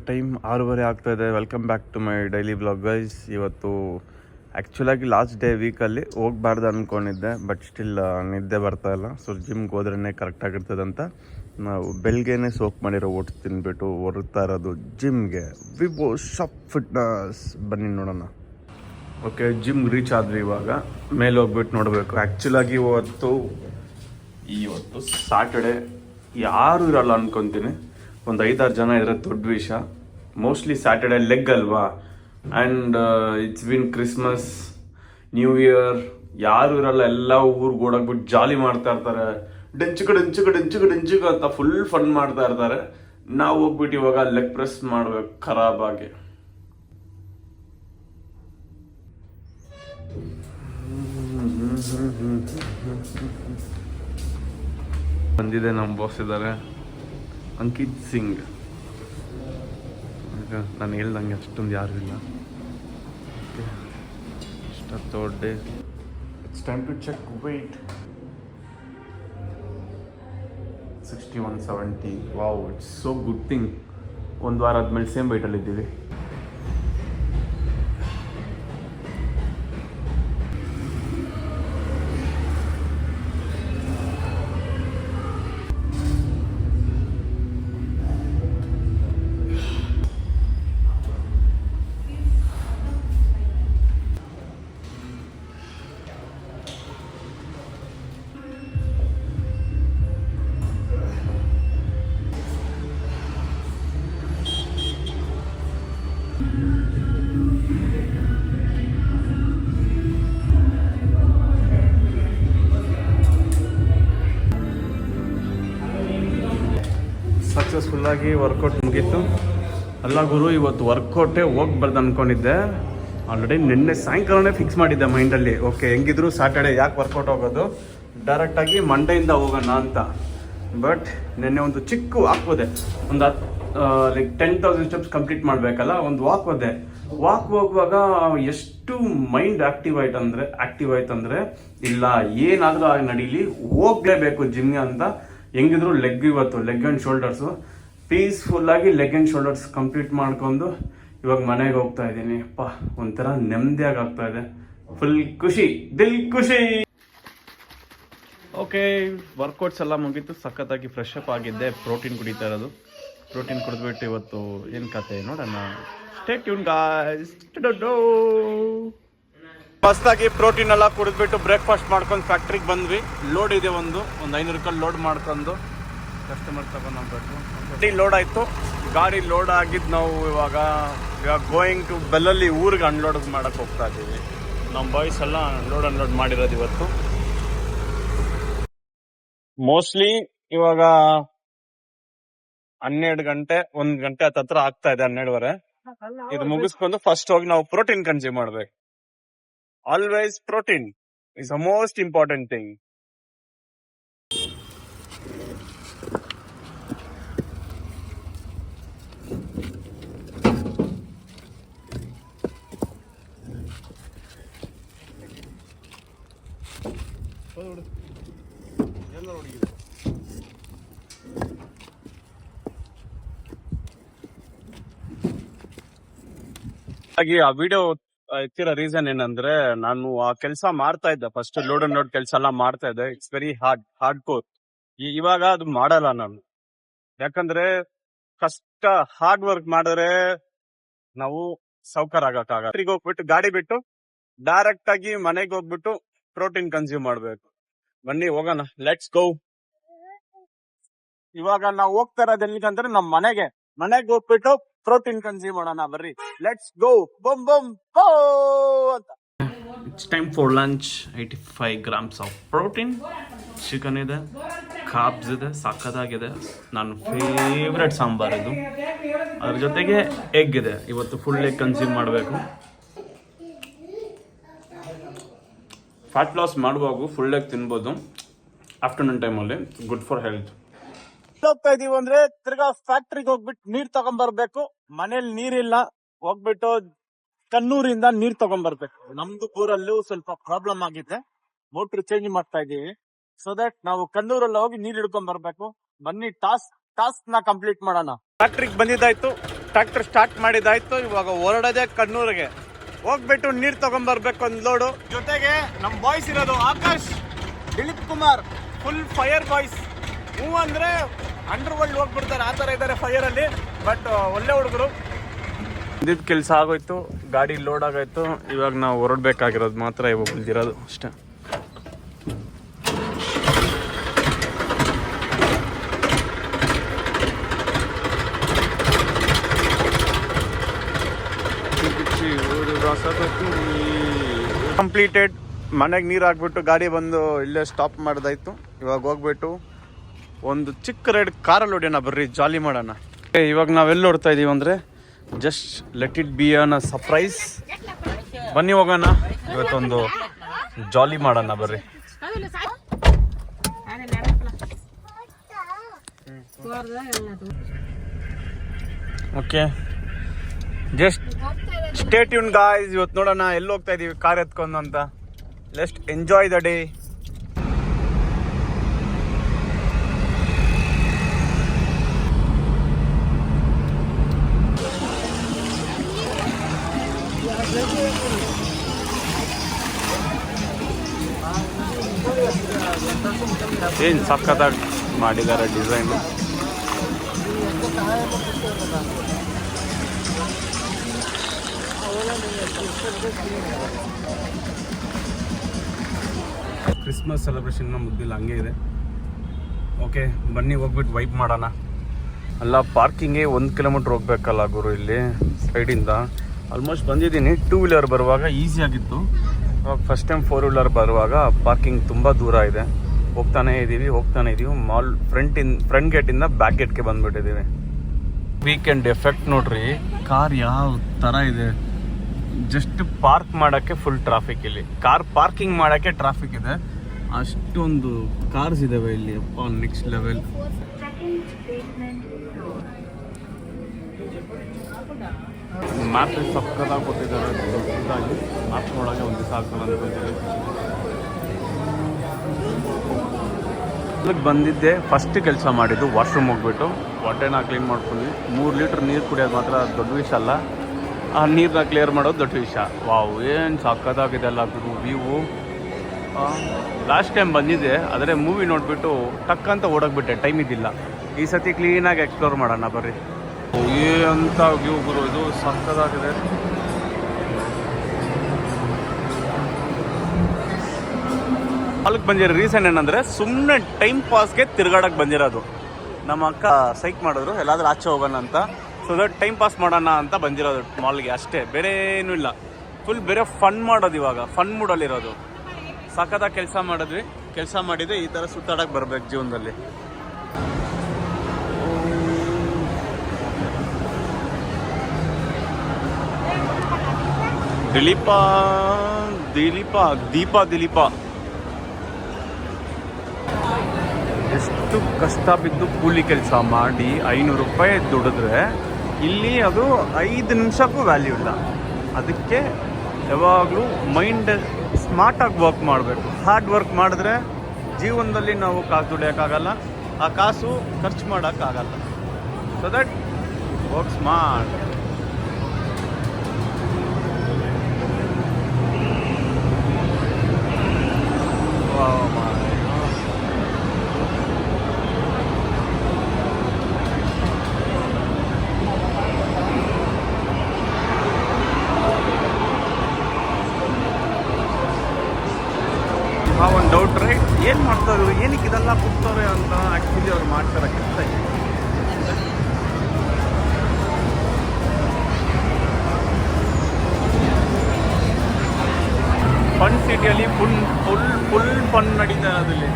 Time 6:30 ಆಗ್ತಾ ಇದೆ. Welcome back to my daily blog guys. ಇವತ್ತು ಆ್ಯಕ್ಚುಲಾಗಿ ಲಾಸ್ಟ್ ಡೇ ವೀಕಲ್ಲಿ ಹೋಗ್ಬಾರ್ದು ಅಂದ್ಕೊಂಡಿದ್ದೆ, ಬಟ್ ಸ್ಟಿಲ್ ನಿದ್ದೆ ಬರ್ತಾ ಇಲ್ಲ. ಸೊ ಜಿಮ್ಗೆ ಹೋದ್ರೇ ಕರೆಕ್ಟಾಗಿರ್ತದೆ ಅಂತ ನಾವು ಬೆಳಗ್ಗೆನೇ ಸೋಕ್ ಮಾಡಿರೋ ಓಟ್ಸ್ ತಿಂದ್ಬಿಟ್ಟು ಹೊರಡ್ತಾ ಇರೋದು ಜಿಮ್ಗೆ. ವಿವೋ ಶಾಪ್ ಫಿಟ್ನೆಸ್ ಬನ್ನಿ ನೋಡೋಣ. ಓಕೆ, ಜಿಮ್ ರೀಚ್ ಆದ್ವಿ. ಇವಾಗ ಮೇಲೆ ಹೋಗ್ಬಿಟ್ಟು ನೋಡಬೇಕು. ಆ್ಯಕ್ಚುಲಾಗಿ ಇವತ್ತು ಸಾಟರ್ಡೆ ಯಾರು ಇರಲ್ಲ ಅನ್ಕೊತೀನಿ. ಒಂದು 5-6 ಜನ ಇದ್ರೆ ದೊಡ್ಡ ವಿಷಯ. ಮೋಸ್ಟ್ಲಿ ಸ್ಯಾಟರ್ಡೆ ಲೆಗ್ ಅಲ್ವಾ, and it's been Christmas, new year, ಯಾರು ಇರಲ್ಲ. ಎಲ್ಲ ಊರಿಗೆ ಓಡಾಕ್ಬಿಟ್ಟು ಜಾಲಿ ಮಾಡ್ತಾ ಇರ್ತಾರೆ. ಡೆಂಚುಕ ಅಂತ ಫುಲ್ ಫನ್ ಮಾಡ್ತಾ ಇರ್ತಾರೆ. ನಾವು ಹೋಗ್ಬಿಟ್ಟು ಇವಾಗ ಲೆಗ್ ಪ್ರೆಸ್ ಮಾಡ್ಬೇಕು ಖರಾಬಾಗಿ. ಬಂದಿದೆ, ನಮ್ಮ ಬಾಸ್ ಇದ್ದಾರೆ, ಅಂಕಿತ್ ಸಿಂಗ್. ನಾನು ಹೇಳ್ದಂಗೆ ಅಷ್ಟೊಂದು ಯಾರು ಇಲ್ಲ. ಇಷ್ಟೊತ್ತೊಡ್ಡೆ it's time to check weight. 6170. Wow, it's so good thing. ಒಂದು ವಾರ ಆದ್ಮೇಲೆ ಸೇಮ್ ವೆಯ್ಟಲ್ಲಿದ್ದೀವಿ. ಸಕ್ಸಸ್ಫುಲ್ಲಾಗಿ ವರ್ಕೌಟ್ ಮುಗೀತು. ಅಲ್ಲ ಗುರು, ಇವತ್ತು ವರ್ಕೌಟೇ ಹೋಗ್ಬಾರ್ದು ಅಂದ್ಕೊಂಡಿದ್ದೆ. ಆಲ್ರೆಡಿ ನಿನ್ನೆ ಸಾಯಂಕಾಲನೇ ಫಿಕ್ಸ್ ಮಾಡಿದ್ದೆ ಮೈಂಡಲ್ಲಿ. ಓಕೆ, ಹೆಂಗಿದ್ರು ಸ್ಯಾಟರ್ಡೆ ಯಾಕೆ ವರ್ಕೌಟ್ ಹೋಗೋದು, ಡೈರೆಕ್ಟಾಗಿ ಮಂಡೆಯಿಂದ ಹೋಗೋಣ ಅಂತ. ಬಟ್ ನಿನ್ನೆ ಒಂದು ಚಿಕ್ಕ ವಾಕ್ ಹೋದೆ. ಒಂದು ಲೈಕ್ 10,000 ಸ್ಟೆಪ್ಸ್ ಕಂಪ್ಲೀಟ್ ಮಾಡಬೇಕಲ್ಲ, ಒಂದು ವಾಕ್ ಹೋದೆ. ವಾಕ್ ಹೋಗುವಾಗ ಎಷ್ಟು ಮೈಂಡ್ ಆಕ್ಟಿವ್ ಆಯ್ತಂದ್ರೆ ಇಲ್ಲ ಏನಾದರೂ ನಡೀಲಿ ಹೋಗ್ಲೇಬೇಕು ಜಿಮ್ಗೆ ಅಂತ. ಹೆಂಗಿದ್ರು ಲೆಗ್, ಇವತ್ತು ಲೆಗ್ ಆ್ಯಂಡ್ ಶೋಲ್ಡರ್ಸು ಪೀಸ್ಫುಲ್ಲಾಗಿ ಲೆಗ್ ಆ್ಯಂಡ್ ಶೋಲ್ಡರ್ಸ್ ಕಂಪ್ಲೀಟ್ ಮಾಡ್ಕೊಂಡು ಇವಾಗ ಮನೆಗೆ ಹೋಗ್ತಾ ಇದ್ದೀನಿ. ಅಪ್ಪ, ಒಂಥರ ನೆಮ್ಮದಿಯಾಗಿ ಆಗ್ತಾ ಇದೆ. ಫುಲ್ ಖುಷಿ, ದಿಲ್ ಖುಷಿ. ಓಕೆ, ವರ್ಕೌಟ್ಸ್ ಎಲ್ಲ ಮುಗೀತು. ಸಖತ್ತಾಗಿ ಫ್ರೆಶ್ ಅಪ್ ಆಗಿದ್ದೆ. ಪ್ರೋಟೀನ್ ಕುಡಿತಾ ಇರೋದು. ಪ್ರೋಟೀನ್ ಕುಡಿದ್ಬಿಟ್ಟು ಇವತ್ತು ಏನು ಕತೆ ನೋಡೋಣ. Stay tune guys. ಫಸ್ಟಾಗಿ ಪ್ರೋಟೀನ್ ಎಲ್ಲ ಕುಡಿದ್ಬಿಟ್ಟು ಬ್ರೇಕ್ಫಾಸ್ಟ್ ಮಾಡ್ಕೊಂಡು ಫ್ಯಾಕ್ಟ್ರಿಗೆ ಬಂದ್ವಿ. ಲೋಡ್ ಇದೆ, ಒಂದು 500 ರೂಪಾಯಿ ಲೋಡ್ ಮಾಡ್ಕೊಂಡು ಕಸ್ಟಮರ್ ತಗೊಂಡು ಹೋಗ್ಬೇಕು. ಗಾಡಿ ಲೋಡ್ ಆಯಿತು. ಗಾಡಿ ಲೋಡ್ ಆಗಿದ್ದು ನಾವು ಇವಾಗ ಗೋಯಿಂಗ್ ಟು ಬೆಲ್ಲಲ್ಲಿ ಊರಿಗೆ ಅನ್ಲೋಡ್ ಮಾಡೋಕ್ಕೆ ಹೋಗ್ತಾ ಇದ್ದೀವಿ. ನಮ್ಮ ಬಾಯ್ಸ್ ಎಲ್ಲ ಅನ್ಲೋಡ್ ಮಾಡಿರೋದು ಇವತ್ತು. ಮೋಸ್ಟ್ಲಿ ಇವಾಗ 12 ಗಂಟೆ 1 ಗಂಟೆ ಹತ್ರ ಆಗ್ತಾ ಇದೆ, 12:30. ಇದು ಮುಗಿಸ್ಕೊಂಡು ಫಸ್ಟ್ ಹೋಗಿ ನಾವು ಪ್ರೋಟೀನ್ ಕನ್ಸ್ಯೂಮ್ ಮಾಡ್ಬೇಕು. Always protein is the most important thing. ಹಾಗೆ ಆ ವಿಡಿಯೋ ಎತ್ತಿರೋ ರೀಸನ್ ಏನಂದ್ರೆ, ನಾನು ಆ ಕೆಲಸ ಮಾಡ್ತಾ ಇದ್ದೆ. ಫಸ್ಟ್ ಲೋಡ್ ಅಂಡ್ ಲೋಡ್ ಕೆಲಸ ಎಲ್ಲ ಮಾಡ್ತಾ ಇದ್ದೆ. It's very hard core. ಇವಾಗ ಅದು ಮಾಡಲ್ಲ ನಾನು. ಯಾಕಂದ್ರೆ ಕಷ್ಟ, ಹಾರ್ಡ್ ವರ್ಕ್ ಮಾಡಿದ್ರೆ ನಾವು ಸೌಕರ್ ಆಗಕ್ಕಾಗಲ್ಲ. ಹೋಗ್ಬಿಟ್ಟು ಗಾಡಿ ಬಿಟ್ಟು ಡೈರೆಕ್ಟ್ ಆಗಿ ಮನೆಗೆ ಹೋಗ್ಬಿಟ್ಟು ಪ್ರೋಟೀನ್ ಕನ್ಸ್ಯೂಮ್ ಮಾಡ್ಬೇಕು. ಬನ್ನಿ ಹೋಗೋಣ, ಲೆಟ್ಸ್ ಗೋ. ಇವಾಗ ನಾವು ಹೋಗ್ತಾ ಇರೋದು ಎಲ್ಲಿಗಂದ್ರೆ ನಮ್ಮ ಮನೆಗೆ ಹೋಗ್ಬಿಟ್ಟು ಪ್ರೋಟೀನ್ ಕನ್ಸ್ಯೂಮ್ ಮಾಡೋಣ. ಬರ್ರಿ, ಲೆಟ್ಸ್ ಗೋ. ಬಮ್ ಬಮ್ ಗೋ ಅಂತ. It's time for lunch. 85 grams of protein. Chicken ಇದೆ, ಕಾಬ್ಸ್ ಇದೆ, ಸಕ್ಕತ್ತಾಗಿದೆ. ನನ್ನ ಫೇವ್ರೆಟ್ ಸಾಂಬಾರ್ ಇದು. ಅದ್ರ ಜೊತೆಗೆ ಎಗ್ ಇದೆ. ಇವತ್ತು ಫುಲ್ ಎಗ್ ಕನ್ಸ್ಯೂಮ್ ಮಾಡಬೇಕು. ಫ್ಯಾಟ್ ಲಾಸ್ ಮಾಡುವಾಗ ಫುಲ್ ಎಗ್ ತಿನ್ಬೋದು ಆಫ್ಟರ್ನೂನ್ ಟೈಮಲ್ಲಿ. Good for health. ಹೋಗ್ತಾ ಇದೀವಿ ಅಂದ್ರೆ ತಿರ್ಗಾ ಫ್ಯಾಕ್ಟ್ರಿಗೆ ಹೋಗ್ಬಿಟ್ಟು ನೀರ್ ತಗೊಂಡ್ಬರ್ಬೇಕು. ಮನೇಲಿ ನೀರಿಲ್ಲ, ಹೋಗ್ಬಿಟ್ಟು ಕಣ್ಣೂರಿಂದ ನೀರ್ ತಗೊಂಡ್ಬರ್ಬೇಕು. ನಮ್ದು ಊರಲ್ಲೂ ಸ್ವಲ್ಪ ಪ್ರಾಬ್ಲಮ್ ಆಗಿದೆ. ಮೋಟ್ರ್ ಚೇಂಜ್ ಮಾಡ್ತಾ ಇದೀವಿ. ಸೊ ದಟ್ ನಾವು ಕಣ್ಣೂರಲ್ಲಿ ಹೋಗಿ ನೀರ್ ಹಿಡ್ಕೊಂಡ್ ಬರ್ಬೇಕು. ಬನ್ನಿ ಟಾಸ್ಕ್ ನ ಕಂಪ್ಲೀಟ್ ಮಾಡೋಣ. ಫ್ಯಾಕ್ಟ್ರಿಗೆ ಬಂದಿದ್ದಾಯ್ತು. ಟ್ರ್ಯಾಕ್ಟರ್ ಸ್ಟಾರ್ಟ್ ಮಾಡಿದಾಯ್ತು. ಇವಾಗ ಹೊರಡೋದೆ ಕಣ್ಣೂರಿಗೆ ಹೋಗ್ಬಿಟ್ಟು ನೀರು ತಗೊಂಡ್ಬರ್ಬೇಕು ಒಂದು ಲೋಡು. ಜೊತೆಗೆ ನಮ್ಮ ಬಾಯ್ಸ್ ಇರೋದು Akash, Dilip Kumar, full fire boys. ಹೂ ಅಂದರೆ ಅಂಡರ್ ವರ್ಲ್ಡ್ ಹೋಗ್ಬಿಡ್ತಾರೆ, ಆ ಥರ ಇದ್ದಾರೆ ಫೈರಲ್ಲಿ. ಬಟ್ ಒಳ್ಳೆ ಹುಡುಗರು. ಇದ್ದಿದ್ದು ಕೆಲಸ ಆಗೋಯ್ತು, ಗಾಡಿ ಲೋಡ್ ಆಗೋಯ್ತು. ಇವಾಗ ನಾವು ಹೊರಡ್ಬೇಕಾಗಿರೋದು ಮಾತ್ರ ಇವಾಗ ಉಳಿದಿರೋದು ಅಷ್ಟೇ. ಕಂಪ್ಲೀಟೆಡ್. ಮನೆಗೆ ನೀರು ಹಾಕ್ಬಿಟ್ಟು ಗಾಡಿ ಬಂದು ಇಲ್ಲೇ ಸ್ಟಾಪ್ ಮಾಡ್ದಾಯ್ತು. ಇವಾಗ ಹೋಗ್ಬಿಟ್ಟು ಒಂದು ಚಿಕ್ಕ ರೈಡ್ ಕಾರಲ್ಲಿ ಹೊಡಿಯೋಣ, ಬರ್ರಿ ಜಾಲಿ ಮಾಡೋಣ. ಇವಾಗ ನಾವೆಲ್ಲಿ ಹೊಡ್ತಾ ಇದೀವಿ ಅಂದರೆ just let it be an surprise. ಬನ್ನಿ ಹೋಗೋಣ, ಇವತ್ತೊಂದು ಜಾಲಿ ಮಾಡೋಣ ಬರ್ರಿ. Okay, just stay tune guys. ಇವತ್ತು ನೋಡೋಣ ಎಲ್ಲಿ ಹೋಗ್ತಾ ಇದೀವಿ ಕಾರ್ ಎತ್ಕೊಂಡು ಅಂತ. Let's enjoy the day. ಏನು ಸಖತ್ತಾಗಿ ಮಾಡಿದ್ದಾರೆ ಡಿಸೈನ್. ಕ್ರಿಸ್ಮಸ್ ಸೆಲೆಬ್ರೇಷನ್ ಮುದ್ದಿಲ್ಲ, ಹಂಗೆ ಇದೆ. ಓಕೆ ಬನ್ನಿ ಹೋಗ್ಬಿಟ್ಟು ವೈಪ್ ಮಾಡೋಣ. ಅಲ್ಲ ಪಾರ್ಕಿಂಗೇ 1 ಕಿಲೋಮೀಟ್ರ್ ಹೋಗ್ಬೇಕಲ್ಲ ಗುರು, ಇಲ್ಲಿ ಸೈಡಿಂದ. ಆಲ್ಮೋಸ್ಟ್ ಬಂದಿದ್ದೀನಿ. 2 ವೀಲರ್ ಬರುವಾಗ ಈಸಿಯಾಗಿತ್ತು. ಇವಾಗ ಫಸ್ಟ್ ಟೈಮ್ 4 ವೀಲರ್ ಬರುವಾಗ ಪಾರ್ಕಿಂಗ್ ತುಂಬ ದೂರ ಇದೆ. ಹೋಗ್ತಾನೇ ಇದ್ದೀವಿ. ಮಾಲ್ ಫ್ರಂಟ್ ಗೇಟಿಂದ ಬ್ಯಾಕ್ ಗೇಟ್ಗೆ ಬಂದುಬಿಟ್ಟಿದ್ದೀವಿ. ವೀಕೆಂಡ್ ಎಫೆಕ್ಟ್ ನೋಡ್ರಿ, ಕಾರ್ ಯಾವ ಥರ ಇದೆ. ಜಸ್ಟ್ ಪಾರ್ಕ್ ಮಾಡೋಕ್ಕೆ ಫುಲ್ ಟ್ರಾಫಿಕ್. ಇಲ್ಲಿ ಕಾರ್ ಪಾರ್ಕಿಂಗ್ ಮಾಡೋಕ್ಕೆ ಟ್ರಾಫಿಕ್ ಇದೆ. ಅಷ್ಟೊಂದು ಕಾರ್ಸ್ ಇದಾವೆ ಇಲ್ಲಿ. ಅಪ್ಪ ನೆಕ್ಸ್ಟ್ ಲೆವೆಲ್. ಮ್ಯಾಪ್ ಸಕ್ಕತ್ತಾಗಿ ಕೊಟ್ಟಿದ್ದಾರೆ. ದೊಡ್ಡದಾಗಿ ಮ್ಯಾಪ್ ನೋಡೋಕೆ ಒಂದು ದಿವಸ ಆಗ್ತದೆ ಅನ್ಕೊಳ್ತೀವಿ. ಇಲ್ಲಿಗೆ ಬಂದಿದ್ದೆ, ಫಸ್ಟ್ ಕೆಲಸ ಮಾಡಿದ್ದು ವಾಶ್ರೂಮ್ ಹೋಗ್ಬಿಟ್ಟು ಹೊಟ್ಟೆನ ಕ್ಲೀನ್ ಮಾಡ್ಕೊಂಡು 3 ಲೀಟ್ರ್ ನೀರು ಕುಡಿಯೋದು ಮಾತ್ರ ದೊಡ್ಡ ವಿಷಯ ಅಲ್ಲ, ಆ ನೀರನ್ನ ಕ್ಲಿಯರ್ ಮಾಡೋದು ದೊಡ್ಡ ವಿಷಯ. ವಾವ್, ಏನು ಸಕ್ಕತ್ತಾಗಿದೆ ಅಲ್ಲ ಗುರು ವ್ಯೂವು. ಲಾಸ್ಟ್ ಟೈಮ್ ಬಂದಿದ್ದೆ, ಆದರೆ ಮೂವಿ ನೋಡಿಬಿಟ್ಟು ಟಕ್ ಅಂತ ಓಡೋಗ್ಬಿಟ್ಟೆ, ಟೈಮ್ ಇದ್ದಿಲ್ಲ. ಈ ಸತಿ ಕ್ಲೀನಾಗಿ ಎಕ್ಸ್ಪ್ಲೋರ್ ಮಾಡೋಣ ಬರ್ರಿ. ಏನಂತ ವ್ಯೂ ಗುರು, ಇದು ಸಕ್ಕತ್ತಾಗಿದೆ. ಅಲ್ಲಿಗೆ ಬಂದಿರೋ ರೀಸನ್ ಏನಂದರೆ ಸುಮ್ಮನೆ ಟೈಮ್ ಪಾಸ್ಗೆ ತಿರ್ಗಾಡಕ್ಕೆ ಬಂದಿರೋದು. ನಮ್ಮ ಅಕ್ಕ ಸೈಕ್ ಮಾಡಿದ್ರು ಎಲ್ಲಾದ್ರೂ ಆಚೆ ಹೋಗೋಣ ಅಂತ. ಸೊ ದಟ್ ಟೈಮ್ ಪಾಸ್ ಮಾಡೋಣ ಅಂತ ಬಂದಿರೋದು ಮಾಲ್ಗೆ ಅಷ್ಟೇ, ಬೇರೆ ಏನೂ ಇಲ್ಲ. ಫುಲ್ ಬೇರೆ ಫನ್ ಮಾಡೋದು, ಇವಾಗ ಫನ್ ಮೂಡಲ್ಲಿರೋದು. ಸಖತ್ತಾಗಿ ಕೆಲಸ ಮಾಡಿದರೆ ಈ ಥರ ಸುತ್ತಾಡಕ್ಕೆ ಬರ್ಬೇಕು ಜೀವನದಲ್ಲಿ. ದಿಲೀಪ ಎಷ್ಟು ಕಷ್ಟ ಬಿದ್ದು ಕೂಲಿ ಕೆಲಸ ಮಾಡಿ 500 ರೂಪಾಯಿ ದುಡಿದ್ರೆ ಇಲ್ಲಿ ಅದು 5 ನಿಮಿಷಕ್ಕೂ ವ್ಯಾಲ್ಯೂ ಇಲ್ಲ. ಅದಕ್ಕೆ ಯಾವಾಗಲೂ ಮೈಂಡ್ ಸ್ಮಾರ್ಟಾಗಿ ವರ್ಕ್ ಮಾಡಬೇಕು. ಹಾರ್ಡ್ ವರ್ಕ್ ಮಾಡಿದ್ರೆ ಜೀವನದಲ್ಲಿ ನಾವು ಕಾಸು ದುಡಿಯೋಕ್ಕಾಗಲ್ಲ, ಆ ಕಾಸು ಖರ್ಚು ಮಾಡೋಕ್ಕಾಗಲ್ಲ. So that work smart. ಒಂದು ಡೌಟ್ ರೈಟ್, ಏನು ಮಾಡ್ತಾರೆ ಏನಕ್ಕೆ ಇದೆಲ್ಲ ಕೊಡ್ತಾರೆ ಅಂತ. ಆ್ಯಕ್ಚುಲಿ ಅವ್ರು ಮಾಡ್ತಾರೆ ಕೆಲಸ. ಫನ್ ಸಿಟಿಯಲ್ಲಿ ಫುಲ್ ಫನ್ ನಡೀತಾ ಅದಲ್ಲಿ.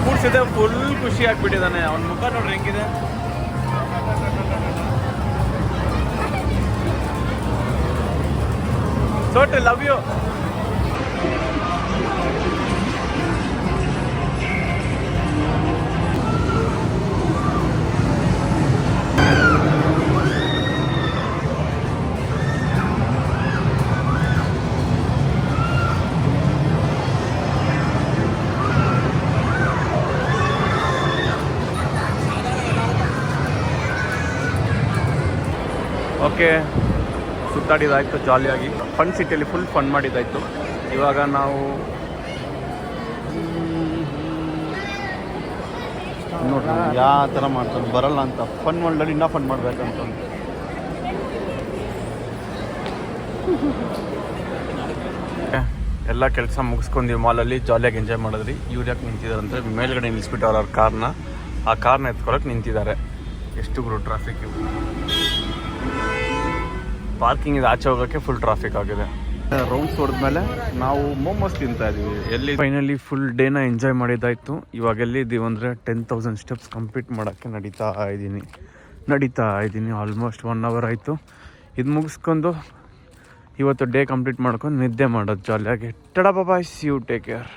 ಕೂಡ್ಸಿದೆ, ಫುಲ್ ಖುಷಿ ಆಗ್ಬಿಟ್ಟಿದ್ದಾನೆ. ಅವನ ಮುಖ ನೋಡ್ರಿ ಹೆಂಗಿದೆ. Sort of love you. Okay, ಸುತ್ತಾಡಿದಾಯಿತು ಜಾಲಿಯಾಗಿ. ಫನ್ ಸಿಟಿಯಲ್ಲಿ ಫುಲ್ ಫನ್ ಮಾಡಿದ್ದಾಯಿತು. ಇವಾಗ ನಾವು ನೋಡ್ರಿ ಯಾವ ಥರ ಮಾಡ್ತಾರೆ, ಬರಲ್ಲ ಅಂತ ಫನ್ ವರ್ಲ್ಡಲ್ಲಿ ಇನ್ನೂ ಫನ್ ಮಾಡ್ಬೇಕಂತ. ಎಲ್ಲ ಕೆಲಸ ಮುಗಿಸ್ಕೊಂಡ್ವಿ, ಮಾಲಲ್ಲಿ ಜಾಲಿಯಾಗಿ ಎಂಜಾಯ್ ಮಾಡಿದ್ರಿ. ಇವ್ರು ಯಾಕೆ ನಿಂತಿದ್ದಾರೆ ಅಂದರೆ ಮೇಲ್ಗಡೆ ನಿಲ್ಲಿಸ್ಬಿಟ್ಟವ್ರು ಅವ್ರ ಕಾರ್ನ. ಆ ಕಾರ್ನ ಎತ್ಕೊಳಕ್ಕೆ ನಿಂತಿದ್ದಾರೆ. ಎಷ್ಟು ಗುರು ಟ್ರಾಫಿಕ್ ಇವು. ಪಾರ್ಕಿಂಗ್ ಇದು ಆಚೆ ಹೋಗೋಕ್ಕೆ ಫುಲ್ ಟ್ರಾಫಿಕ್ ಆಗಿದೆ. ರೌಂಡ್ಸ್ ಹೊಡೆದ್ಮೇಲೆ ನಾವು ಮೋಮೋಸ್ ತಿಂತಾ ಇದೀವಿ. ಎಲ್ಲಿ ಫೈನಲಿ ಫುಲ್ ಡೇನ ಎಂಜಾಯ್ ಮಾಡಿದ್ದಾಯಿತು. ಇವಾಗ ಎಲ್ಲಿದ್ದೀವಿ ಅಂದರೆ 10,000 ಸ್ಟೆಪ್ಸ್ ಕಂಪ್ಲೀಟ್ ಮಾಡೋಕ್ಕೆ ನಡೀತಾ ಇದ್ದೀನಿ. ಆಲ್ಮೋಸ್ಟ್ 1 hour ಆಯಿತು. ಇದು ಮುಗಿಸ್ಕೊಂಡು ಇವತ್ತು ಡೇ ಕಂಪ್ಲೀಟ್ ಮಾಡ್ಕೊಂಡು ನಿದ್ದೆ ಮಾಡೋದು ಜಾಲಿಯಾಗಿ. Tada bye, see you, take care.